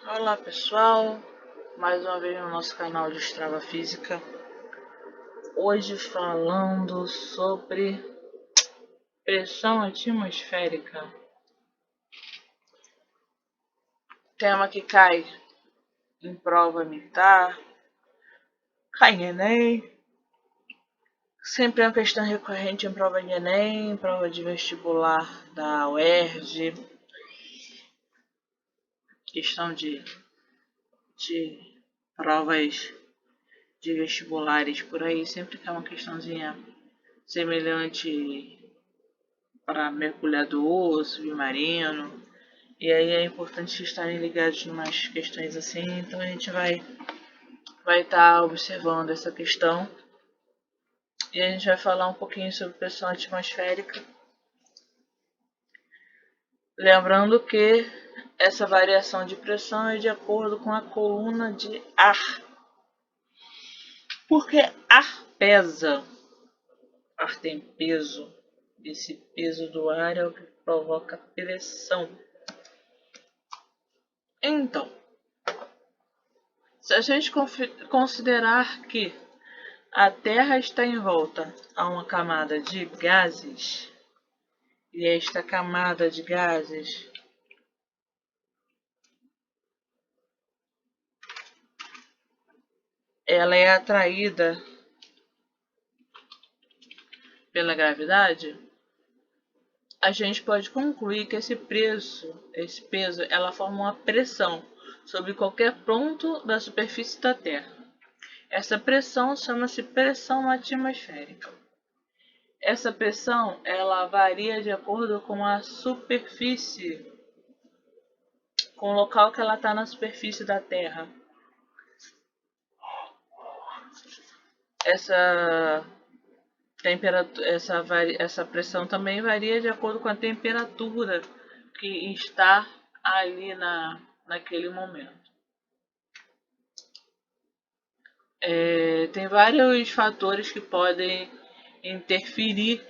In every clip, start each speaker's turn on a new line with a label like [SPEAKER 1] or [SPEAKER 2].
[SPEAKER 1] Olá pessoal, mais uma vez no nosso canal de Estrava Física. Hoje falando sobre pressão atmosférica. Tema que cai em prova militar, cai em Enem. Sempre é uma questão recorrente em prova de Enem, em prova de vestibular da UERJ. Questão de provas de vestibulares por aí, sempre que é uma questãozinha semelhante para mergulhador, submarino. E aí é importante estarem ligados em umas questões assim, então a gente vai estar observando essa questão. E a gente vai falar um pouquinho sobre pressão atmosférica. Lembrando que essa variação de pressão é de acordo com a coluna de ar. Porque ar pesa, ar tem peso. Esse peso do ar é o que provoca pressão. Então, se a gente considerar que a Terra está em volta a uma camada de gases, e esta camada de gases ela é atraída pela gravidade, a gente pode concluir que esse peso, ela forma uma pressão sobre qualquer ponto da superfície da Terra. Essa pressão chama-se pressão atmosférica. Essa pressão ela varia de acordo com a superfície, com o local que ela está na superfície da Terra. Essa pressão também varia de acordo com a temperatura que está ali naquele momento. Tem vários fatores que podem interferir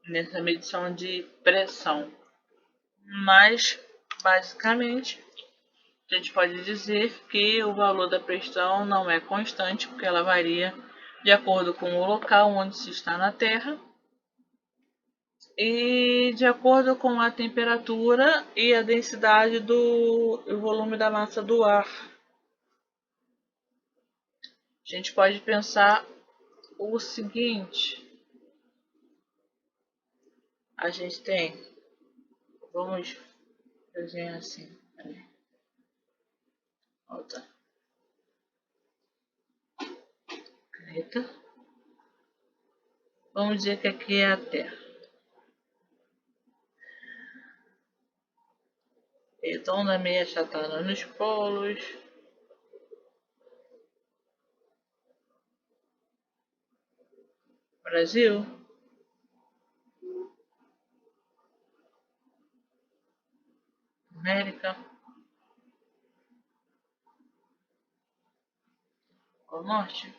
[SPEAKER 1] nessa medição de pressão, mas basicamente a gente pode dizer que o valor da pressão não é constante, porque ela varia de acordo com o local onde se está na Terra e de acordo com a temperatura e a densidade do volume da massa do ar. A gente pode pensar o seguinte: a gente tem, vamos desenhar assim, volta, caneta. Vamos dizer que aqui é a Terra. Redonda, meia achatada nos polos. Brasil. América. Ao norte.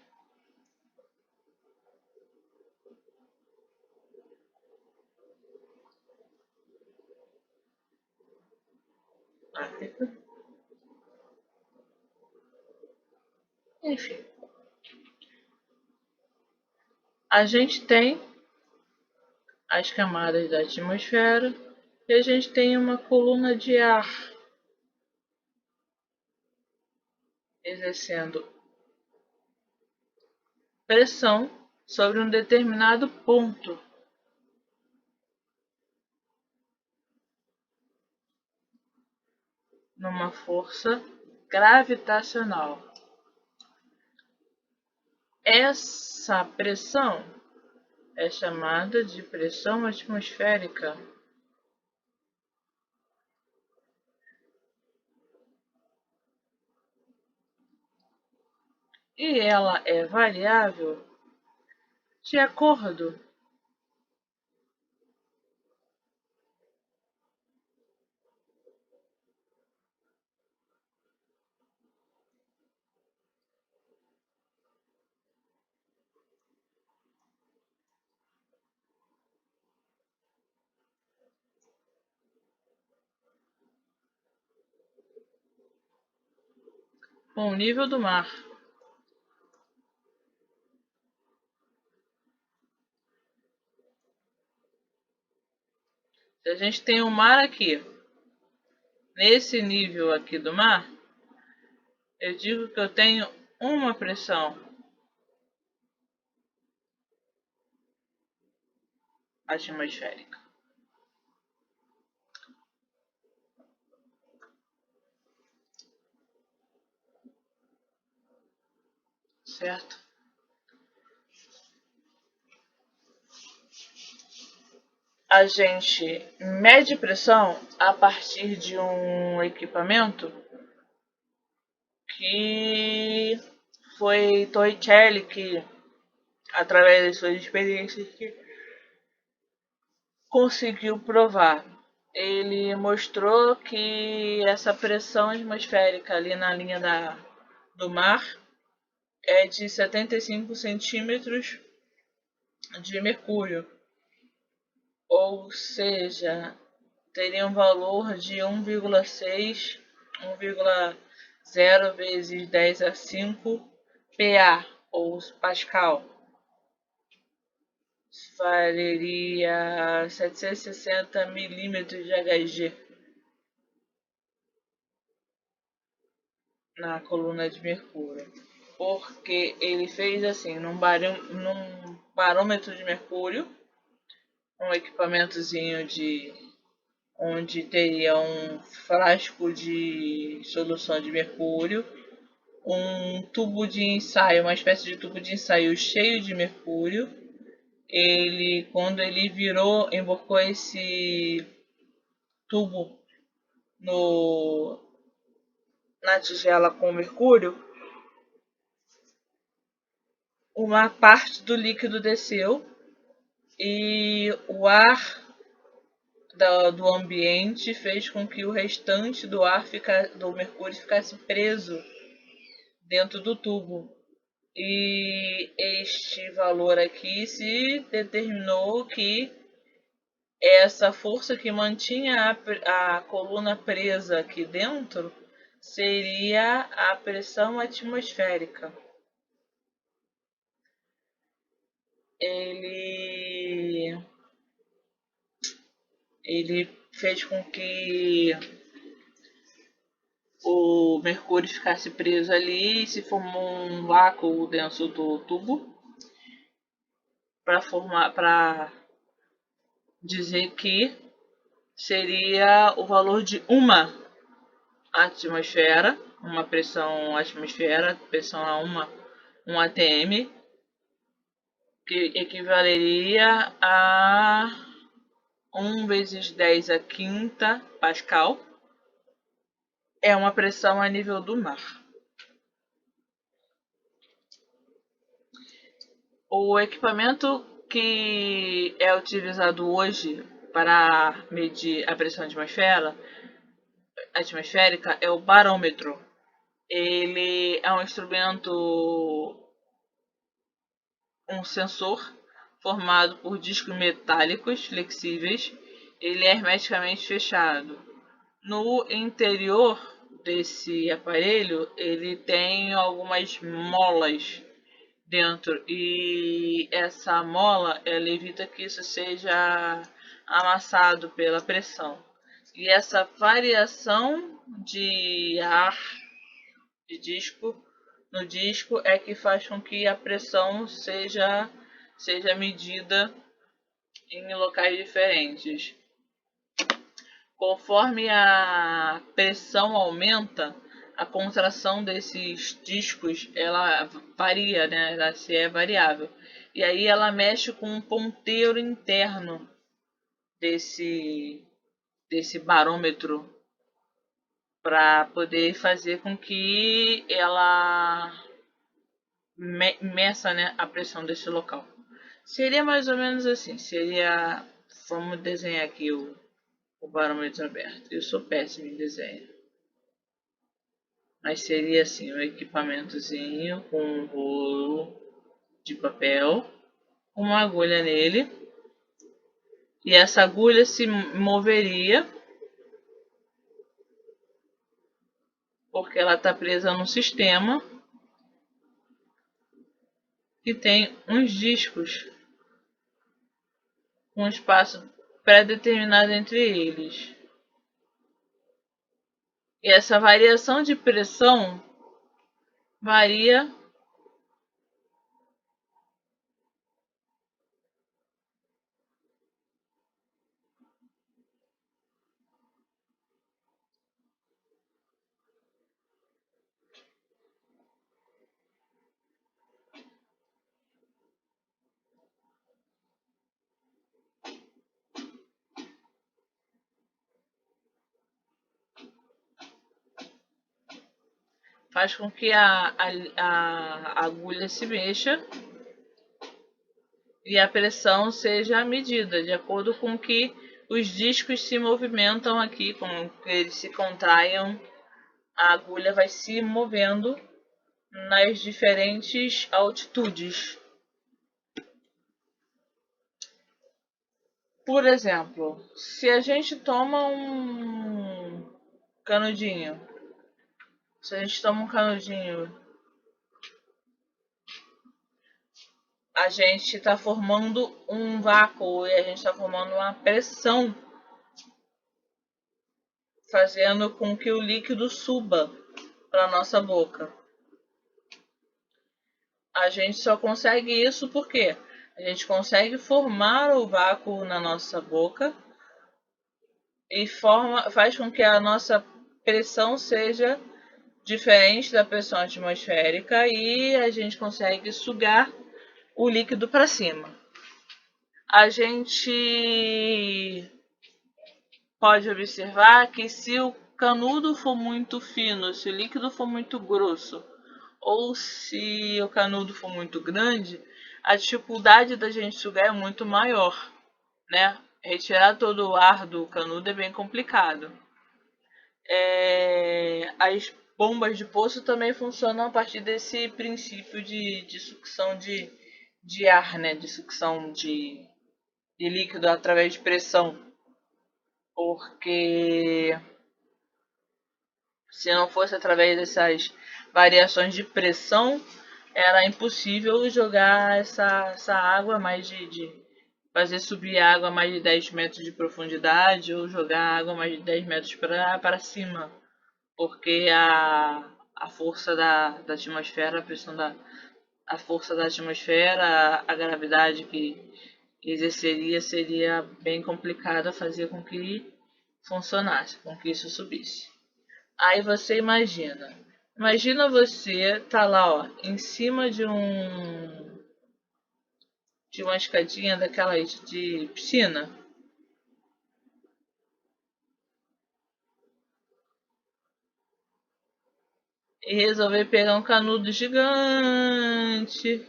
[SPEAKER 1] África. Enfim. A gente tem as camadas da atmosfera e a gente tem uma coluna de ar exercendo pressão sobre um determinado ponto. Numa força gravitacional. Essa pressão é chamada de pressão atmosférica. E ela é variável de acordo com o nível do mar. Se a gente tem o mar aqui, nesse nível aqui do mar, eu digo que eu tenho uma pressão atmosférica. Certo? A gente mede pressão a partir de um equipamento que foi Torricelli que, através das suas experiências, que conseguiu provar. Ele mostrou que essa pressão atmosférica ali na linha do mar é de 75 centímetros de mercúrio, ou seja, teria um valor de 1,6, 1,0 vezes 10 a 5 PA, ou Pascal. Valeria 760 milímetros de Hg na coluna de mercúrio. Porque ele fez assim, num barômetro de mercúrio, um equipamentozinho onde teria um frasco de solução de mercúrio, um tubo de ensaio, uma espécie de tubo de ensaio cheio de mercúrio. Quando ele virou, emborcou esse tubo na tigela com mercúrio, uma parte do líquido desceu e o ar do ambiente fez com que o restante do ar do mercúrio ficasse preso dentro do tubo. E este valor aqui se determinou que essa força que mantinha a coluna presa aqui dentro seria a pressão atmosférica. Ele fez com que o mercúrio ficasse preso ali e se formou um vácuo dentro do tubo para dizer que seria o valor de uma atmosfera, uma pressão atmosfera, pressão a 1 atm, que equivaleria a 1 vezes 10 a quinta Pascal. É uma pressão a nível do mar. O equipamento que é utilizado hoje para medir a pressão atmosférica é o barômetro. Ele é um instrumento, um sensor formado por discos metálicos flexíveis. Ele é hermeticamente fechado. No interior desse aparelho, ele tem algumas molas dentro e essa mola ela evita que isso seja amassado pela pressão. E essa variação de ar no disco é que faz com que a pressão seja medida em locais diferentes. Conforme a pressão aumenta, a contração desses discos ela varia, né? Ela é variável. E aí ela mexe com um ponteiro interno desse barômetro para poder fazer com que ela meça, né, a pressão desse local. Seria mais ou menos assim. Vamos desenhar aqui o barômetro aberto. Eu sou péssimo em desenho. Mas seria assim, um equipamentozinho com um rolo de papel, uma agulha nele, e essa agulha se moveria porque ela está presa num sistema que tem uns discos com um espaço pré-determinado entre eles. E essa variação de pressão varia, faz com que a agulha se mexa e a pressão seja medida de acordo com que os discos se movimentam aqui, com que eles se contraiam, a agulha vai se movendo nas diferentes altitudes. Por exemplo, se a gente toma um canudinho, se a gente toma um canudinho, a gente está formando um vácuo e a gente está formando uma pressão, fazendo com que o líquido suba para nossa boca. A gente só consegue isso porque a gente consegue formar o vácuo na nossa boca e faz com que a nossa pressão seja diferente da pressão atmosférica e a gente consegue sugar o líquido para cima. A gente pode observar que se o canudo for muito fino, se o líquido for muito grosso, ou se o canudo for muito grande, a dificuldade da gente sugar é muito maior, né? Retirar todo o ar do canudo é bem complicado. As bombas de poço também funcionam a partir desse princípio de sucção de ar, né? De sucção de líquido através de pressão. Porque se não fosse através dessas variações de pressão, era impossível jogar essa água fazer subir a água a mais de 10 metros de profundidade ou jogar a água a mais de 10 metros para cima. Porque a força da atmosfera, a pressão a força da atmosfera, a gravidade que exerceria seria bem complicada fazer com que funcionasse, com que isso subisse. Aí você imagina você tá lá, ó, em cima de uma escadinha daquelas de piscina e resolver pegar um canudo gigante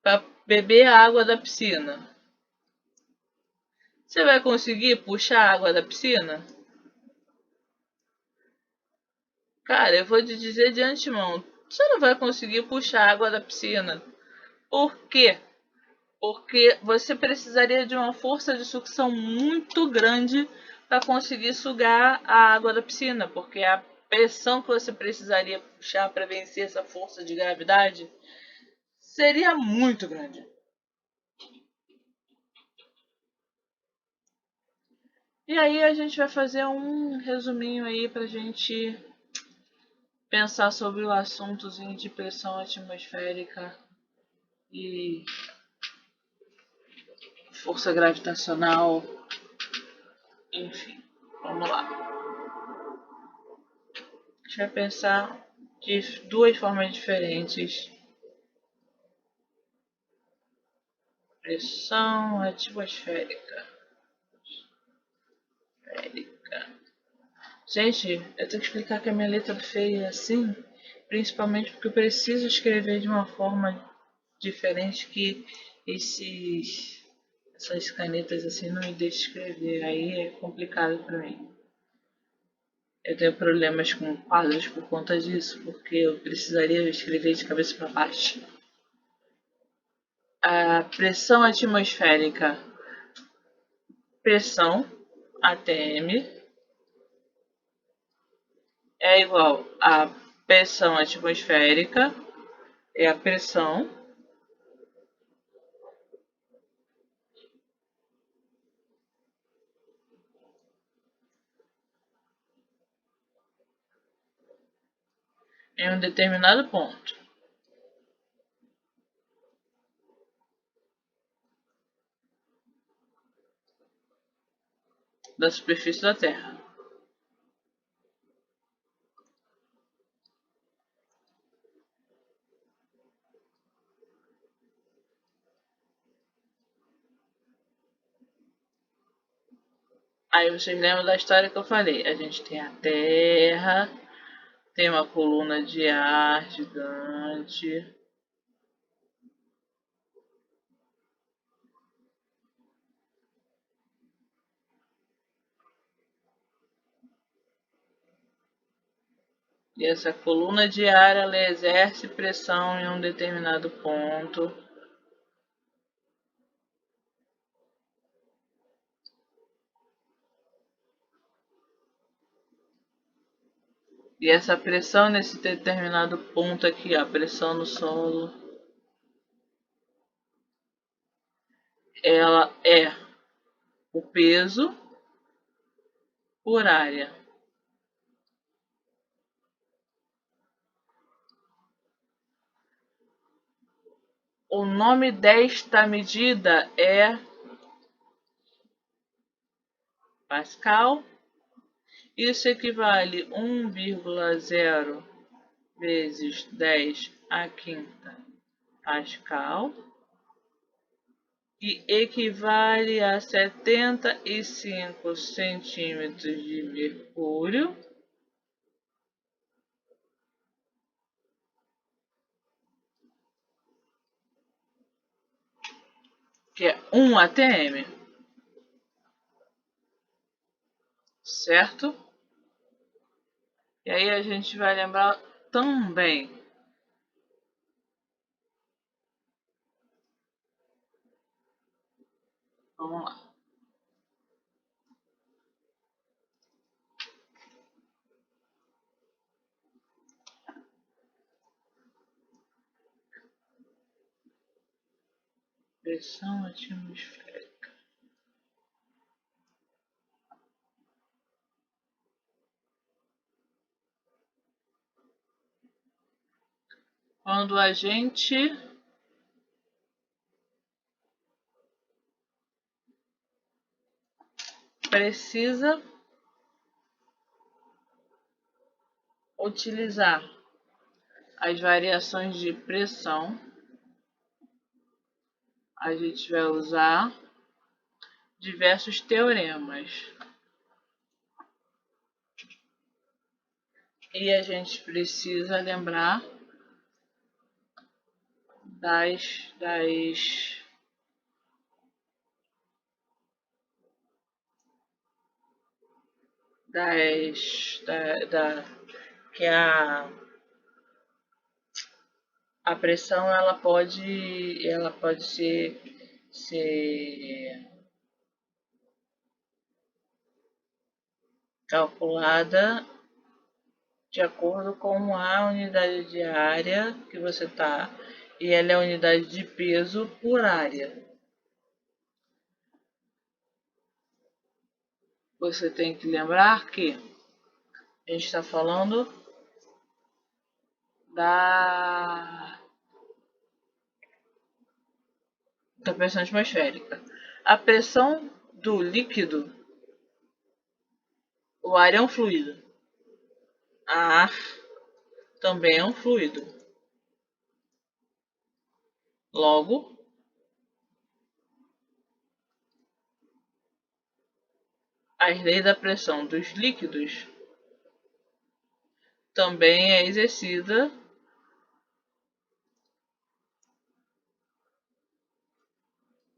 [SPEAKER 1] para beber a água da piscina. Você vai conseguir puxar a água da piscina? Cara, eu vou te dizer de antemão, você não vai conseguir puxar a água da piscina. Por quê? Porque você precisaria de uma força de sucção muito grande para conseguir sugar a água da piscina, porque a pressão que você precisaria puxar para vencer essa força de gravidade seria muito grande. E aí a gente vai fazer um resuminho aí para a gente pensar sobre o assuntozinho de pressão atmosférica e força gravitacional, enfim, vamos lá. A gente vai pensar de duas formas diferentes. Pressão atmosférica. Gente, eu tenho que explicar que a minha letra feia é assim, principalmente porque eu preciso escrever de uma forma diferente que essas canetas assim não me deixam escrever. Aí é complicado para mim. Eu tenho problemas com quadros por conta disso, porque eu precisaria escrever de cabeça para baixo. A pressão atmosférica, pressão, ATM, é igual a pressão atmosférica, é a pressão, em um determinado ponto da superfície da Terra. Aí vocês lembram da história que eu falei? A gente tem a Terra, tem uma coluna de ar gigante. E essa coluna de ar ela exerce pressão em um determinado ponto. E essa pressão nesse determinado ponto aqui, a pressão no solo, ela é o peso por área. O nome desta medida é Pascal. Isso equivale a 1,0 vezes 10 à quinta Pascal e equivale a 75 centímetros de mercúrio, que é 1 atm, certo? E aí a gente vai lembrar também, vamos lá, pressão atmosférica. Quando a gente precisa utilizar as variações de pressão, a gente vai usar diversos teoremas. E a gente precisa lembrar das, das das que a pressão ela pode ser calculada de acordo com a unidade de área que você está, e ela é a unidade de peso por área. Você tem que lembrar que a gente está falando da pressão atmosférica. A pressão do líquido, o ar é um fluido. A ar também é um fluido. Logo, as leis da pressão dos líquidos também é exercida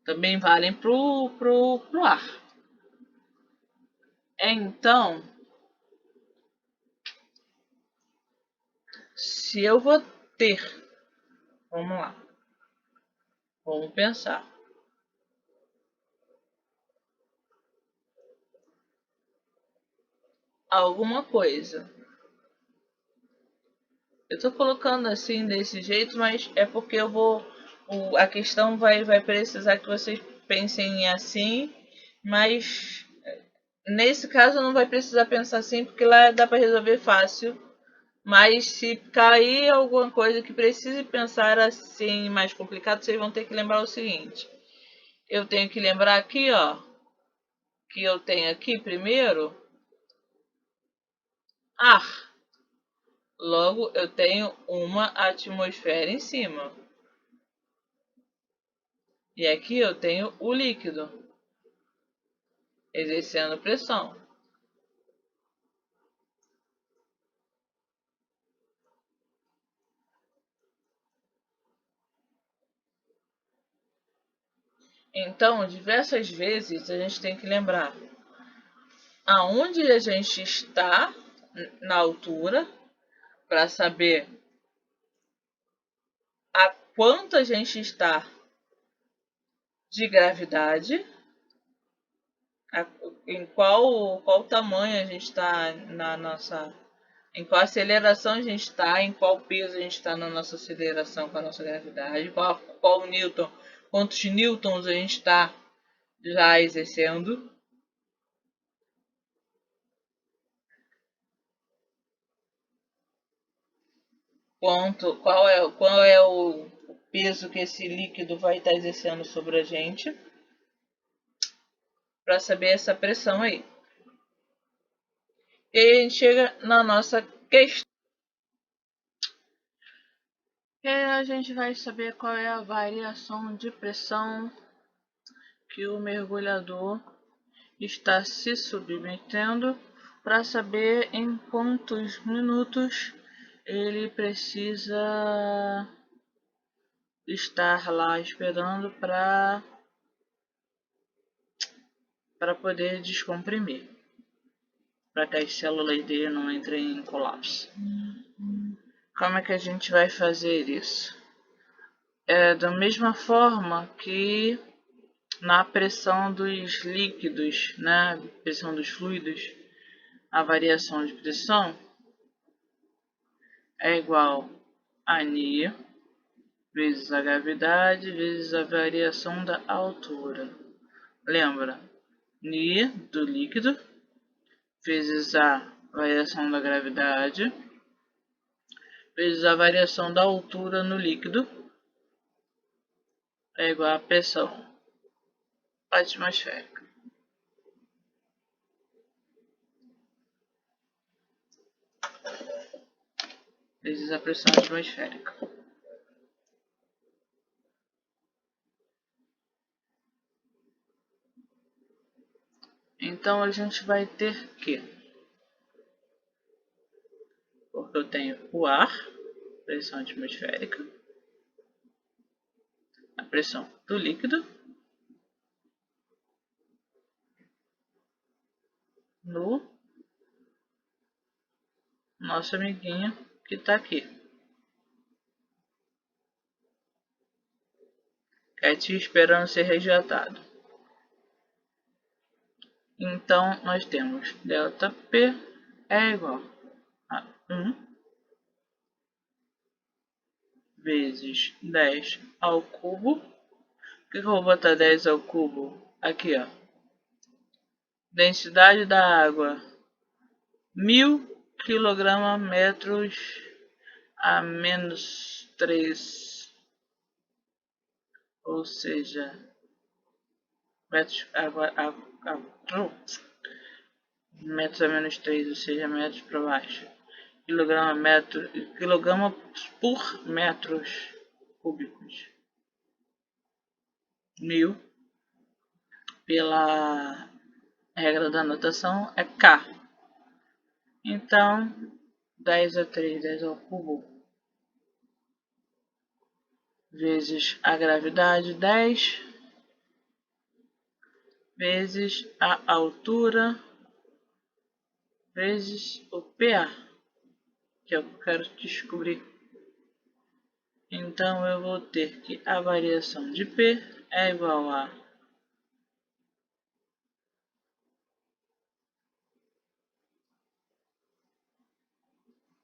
[SPEAKER 1] também valem pro ar. Então, se eu vou ter, vamos lá, vamos pensar, alguma coisa Eu tô colocando assim desse jeito, mas é porque eu vou. A questão vai precisar que vocês pensem assim, mas nesse caso não vai precisar pensar assim, porque lá dá para resolver fácil. Mas se cair alguma coisa que precise pensar assim mais complicado, vocês vão ter que lembrar o seguinte. Eu tenho que lembrar aqui, ó, que eu tenho aqui primeiro ar. Logo, eu tenho uma atmosfera em cima. E aqui eu tenho o líquido exercendo pressão. Então, diversas vezes a gente tem que lembrar aonde a gente está na altura para saber a quanto a gente está de gravidade, em qual tamanho a gente está na nossa, em qual aceleração a gente está, em qual peso a gente está na nossa aceleração com a nossa gravidade, qual newton, quantos newtons a gente está já exercendo. Qual é o peso que esse líquido vai estar exercendo sobre a gente, para saber essa pressão aí. E aí a gente chega na nossa questão. E aí a gente vai saber qual é a variação de pressão que o mergulhador está se submetendo, para saber em quantos minutos ele precisa estar lá esperando para poder descomprimir, para que as células dele não entrem em colapso. Como é que a gente vai fazer isso? É da mesma forma que na pressão dos líquidos, né? Pressão dos fluidos, a variação de pressão é igual a N vezes a gravidade vezes a variação da altura. Lembra? N do líquido vezes a variação da gravidade vezes a variação da altura no líquido é igual a pressão atmosférica. Vezes a pressão atmosférica. Então a gente vai ter que, porque eu tenho o ar, pressão atmosférica, a pressão do líquido no nosso amiguinho que está aqui, quietinho esperando ser resgatado. Então nós temos ΔP é igual a 1 vezes 10 ao cubo. Por que eu vou botar 10 ao cubo? Aqui, ó. Densidade da água, 1000 kg/metros a menos 3, ou seja, metros, metros a menos 3, ou seja, metros para baixo. Quilograma por metros cúbicos. 1000 pela regra da notação é K. Então, 10 a 3, 10 ao cubo, vezes a gravidade, 10, vezes a altura, vezes o PA, que é o que eu quero descobrir. Então, eu vou ter que a variação de P é igual a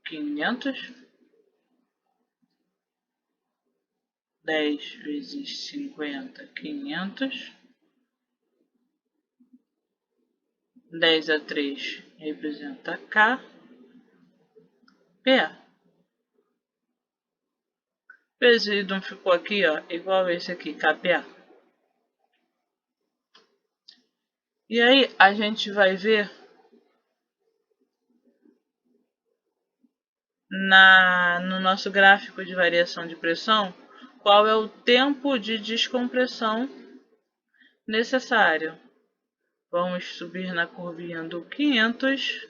[SPEAKER 1] 500 10 vezes 50, 500. 10 a 3 representa K. P. Peso não ficou aqui, ó, igual esse aqui, KPA. E aí a gente vai ver no nosso gráfico de variação de pressão qual é o tempo de descompressão necessário. Vamos subir na curvinha do 500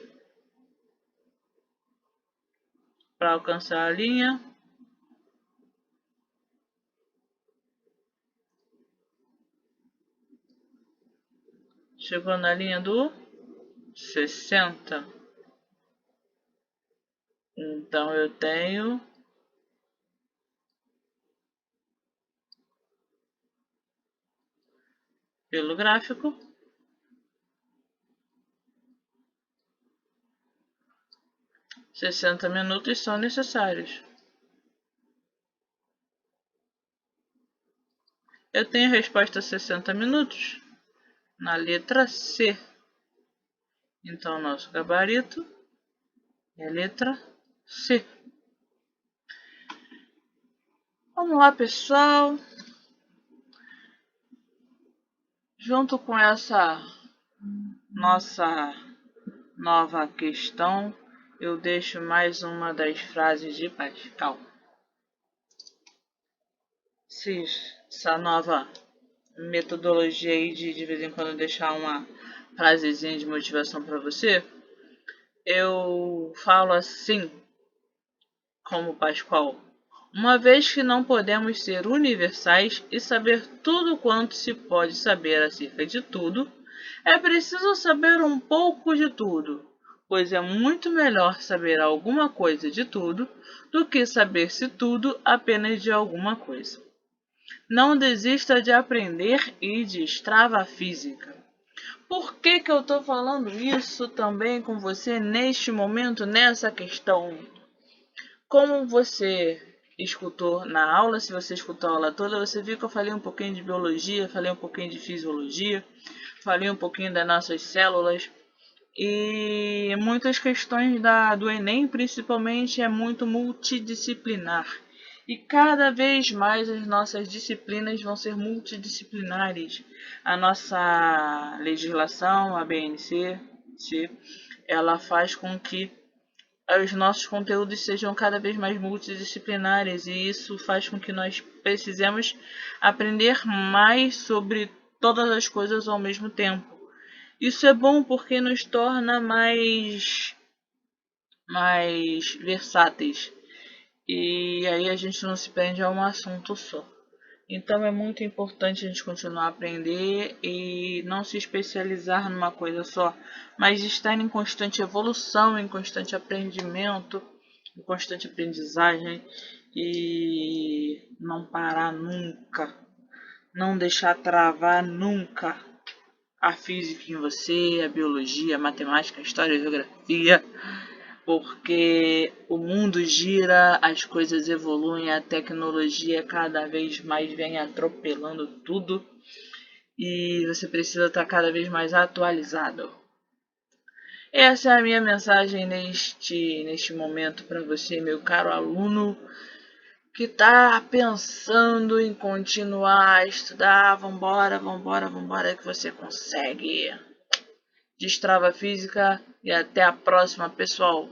[SPEAKER 1] para alcançar a linha. Chegou na linha do 60. Então eu tenho pelo gráfico 60 minutos são necessários. Eu tenho a resposta 60 minutos na letra C. Então, nosso gabarito é a letra C. Vamos lá, pessoal. Junto com essa nossa nova questão, eu deixo mais uma das frases de Pascal. Essa nova metodologia aí de vez em quando deixar uma frasezinha de motivação para você, eu falo assim, como Pascal: uma vez que não podemos ser universais e saber tudo quanto se pode saber acerca de tudo, é preciso saber um pouco de tudo, pois é muito melhor saber alguma coisa de tudo do que saber-se tudo apenas de alguma coisa. Não desista de aprender e destrava a física. Por que eu estou falando isso também com você neste momento, nessa questão? Como você escutou na aula, se você escutou a aula toda, você viu que eu falei um pouquinho de biologia, falei um pouquinho de fisiologia, falei um pouquinho das nossas células e muitas questões do Enem, principalmente, é muito multidisciplinar. E cada vez mais as nossas disciplinas vão ser multidisciplinares. A nossa legislação, a BNC, ela faz com que os nossos conteúdos sejam cada vez mais multidisciplinares e isso faz com que nós precisemos aprender mais sobre todas as coisas ao mesmo tempo. Isso é bom porque nos torna mais versáteis e aí a gente não se prende a um assunto só. Então é muito importante a gente continuar a aprender e não se especializar numa coisa só, mas estar em constante evolução, em constante aprendimento, em constante aprendizagem e não parar nunca, não deixar travar nunca a física em você, a biologia, a matemática, a história, a geografia, porque o mundo gira, as coisas evoluem, a tecnologia cada vez mais vem atropelando tudo e você precisa estar cada vez mais atualizado. Essa é a minha mensagem neste momento para você, meu caro aluno, que está pensando em continuar a estudar. Vambora, vambora, vambora que você consegue. Destrava a física e até a próxima, pessoal.